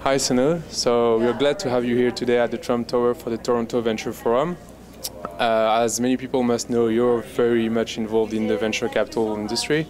Hi Sunil, so we're glad to have you here today at the Trump Tower for the Toronto Venture Forum. As many people must know, you're very much involved in the venture capital industry.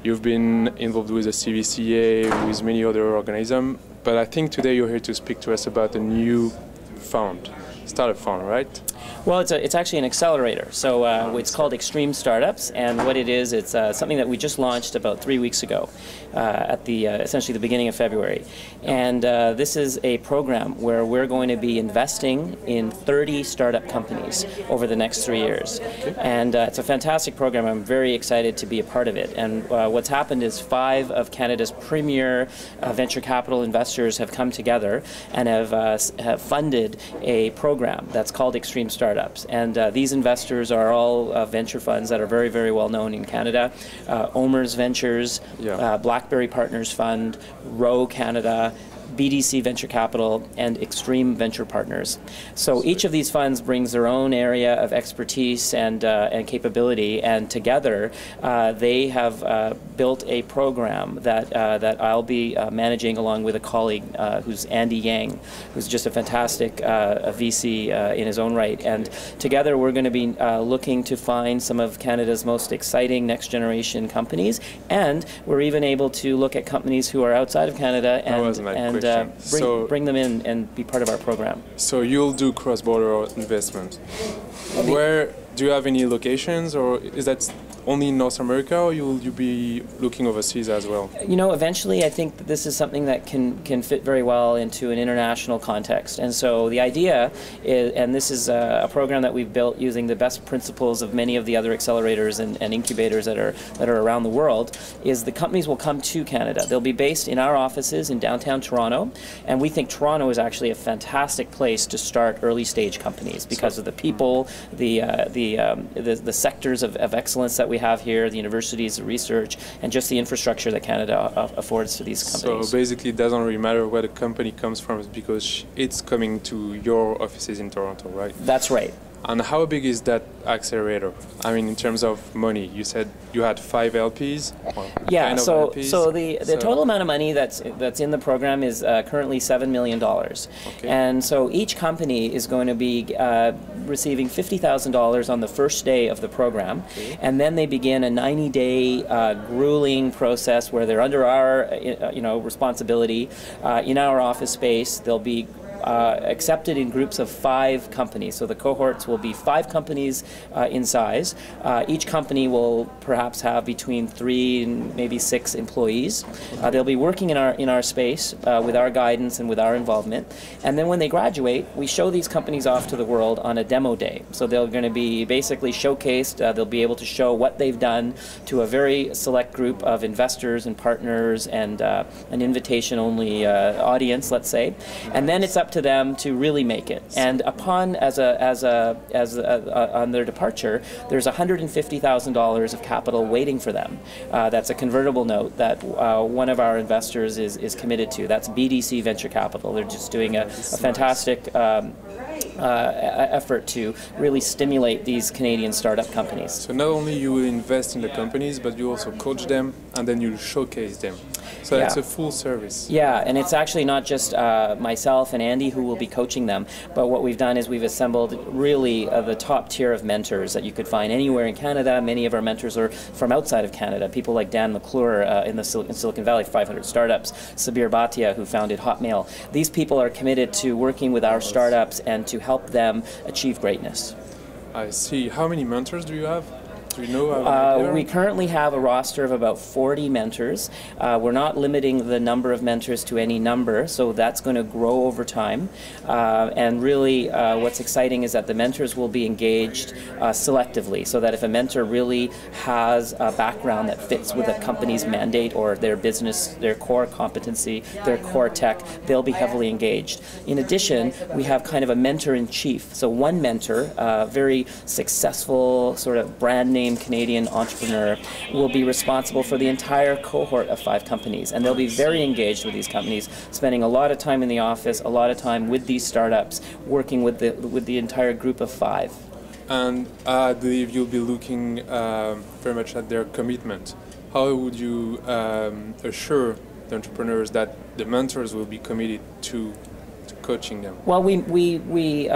You've been involved with the CVCA, with many other organisms, but I think today you're here to speak to us about a new fund, startup fund, right? Well, it's actually an accelerator. So it's called Extreme Startups, and what it is, it's something that we just launched about 3 weeks ago at the essentially the beginning of February. And this is a program where we're going to be investing in 30 startup companies over the next 3 years. And it's a fantastic program. I'm very excited to be a part of it. And what's happened is 5 of Canada's premier venture capital investors have come together and have funded a program that's called Extreme Startups. And these investors are all venture funds that are very, very well known in Canada. OMERS Ventures, BlackBerry Partners Fund, Row Canada, BDC Venture Capital, and Extreme Venture Partners. So each of these funds brings their own area of expertise and capability, and together they have built a program that I'll be managing along with a colleague who's Andy Yang, who's just a fantastic VC in his own right. And together we're going to be looking to find some of Canada's most exciting next generation companies, and we're even able to look at companies who are outside of Canada and bring them in and be part of our program. So you'll do cross-border investment. Where do you have any locations, or is that only in North America, or you'll be looking overseas as well? You know, eventually I think that this is something that can fit very well into an international context. And so the idea is, and this is a program that we've built using the best principles of many of the other accelerators and incubators that are around the world, is the companies will come to Canada. They'll be based in our offices in downtown Toronto, and we think Toronto is actually a fantastic place to start early stage companies because of the people, the sectors of excellence that we have here, the universities, the research, and just the infrastructure that Canada affords to these companies. So basically it doesn't really matter where the company comes from because it's coming to your offices in Toronto, right? That's right. And how big is that accelerator? I mean, in terms of money, you said you had 5 LPs. Yeah. So the total amount of money that's in the program is currently $7 million. Okay. And so each company is going to be receiving $50,000 on the first day of the program, and then they begin a 90-day grueling process where they're under our responsibility in our office space. They'll be accepted in groups of 5 companies. So the cohorts will be 5 companies in size. Each company will perhaps have between 3 and maybe 6 employees. They'll be working in our space with our guidance and with our involvement. And then when they graduate, we show these companies off to the world on a demo day. So they're going to be basically showcased. They'll be able to show what they've done to a very select group of investors and partners and an invitation-only audience, let's say. And then it's up to them to really make it. And upon on their departure, there's $150,000 of capital waiting for them. That's a convertible note that one of our investors is committed to. That's BDC Venture Capital. They're just doing a fantastic effort to really stimulate these Canadian startup companies. So not only you invest in the companies, but you also coach them and then you showcase them. So it's a full service. Yeah, and it's actually not just myself and Andy who will be coaching them, but what we've done is we've assembled really the top tier of mentors that you could find anywhere in Canada. Many of our mentors are from outside of Canada. People like Dan McClure in Silicon Valley, 500 Startups, Sabir Bhatia, who founded Hotmail. These people are committed to working with our startups and to help them achieve greatness. I see. How many mentors do you have? Do you know we currently have a roster of about 40 mentors. We're not limiting the number of mentors to any number, so that's going to grow over time. And really what's exciting is that the mentors will be engaged selectively, so that if a mentor really has a background that fits with a company's mandate or their business, their core competency, their core tech, they'll be heavily engaged. In addition, we have kind of a mentor-in-chief. So one mentor, very successful sort of brand name Canadian entrepreneur, will be responsible for the entire cohort of 5 companies, and they'll be very engaged with these companies, spending a lot of time in the office, a lot of time with these startups, working with the entire group of 5. And I believe you'll be looking very much at their commitment. How would you assure the entrepreneurs that the mentors will be committed to coaching them? Well, we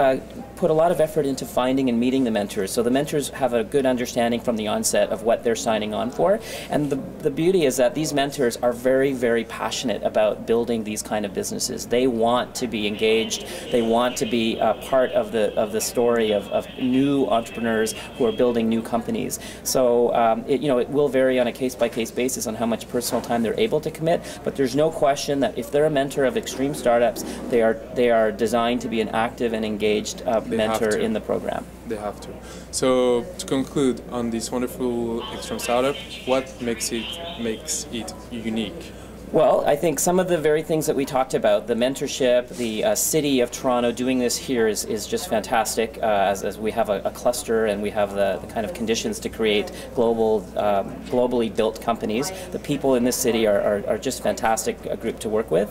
put a lot of effort into finding and meeting the mentors. So the mentors have a good understanding from the onset of what they're signing on for. And the beauty is that these mentors are very, very passionate about building these kind of businesses. They want to be engaged. They want to be part of the story of new entrepreneurs who are building new companies. So it will vary on a case-by-case basis on how much personal time they're able to commit. But there's no question that if they're a mentor of Extreme Startups, they are designed to be an active and engaged mentor in the program. They have to. So to conclude on this wonderful Extreme Startup, what makes it unique? Well, I think some of the very things that we talked about, the mentorship, the city of Toronto doing this here is just fantastic, as we have a cluster and we have the kind of conditions to create globally built companies. The people in this city are just fantastic, a group to work with.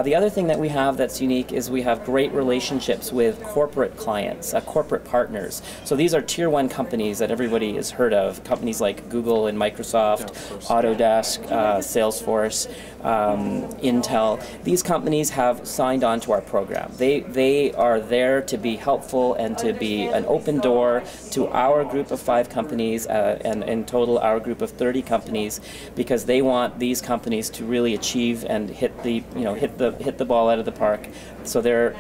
The other thing that we have that's unique is we have great relationships with corporate clients, corporate partners. So these are tier 1 companies that everybody has heard of, companies like Google and Microsoft, Autodesk, Salesforce, Intel. These companies have signed on to our program. They are there to be helpful and to be an open door to our group of 5 companies and in total our group of 30 companies, because they want these companies to really achieve and hit the ball out of the park. So they're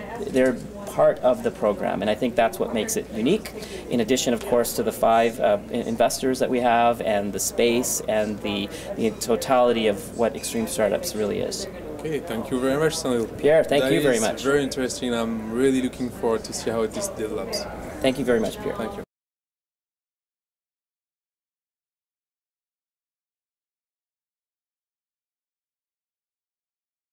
part of the program, and I think that's what makes it unique, in addition of course to the 5 investors that we have and the space and the totality of what Extreme Startups really is. Okay, thank you very much, Sunil. Pierre, thank you very much. Very interesting. I'm really looking forward to see how this develops. Thank you very much, Pierre. Thank you.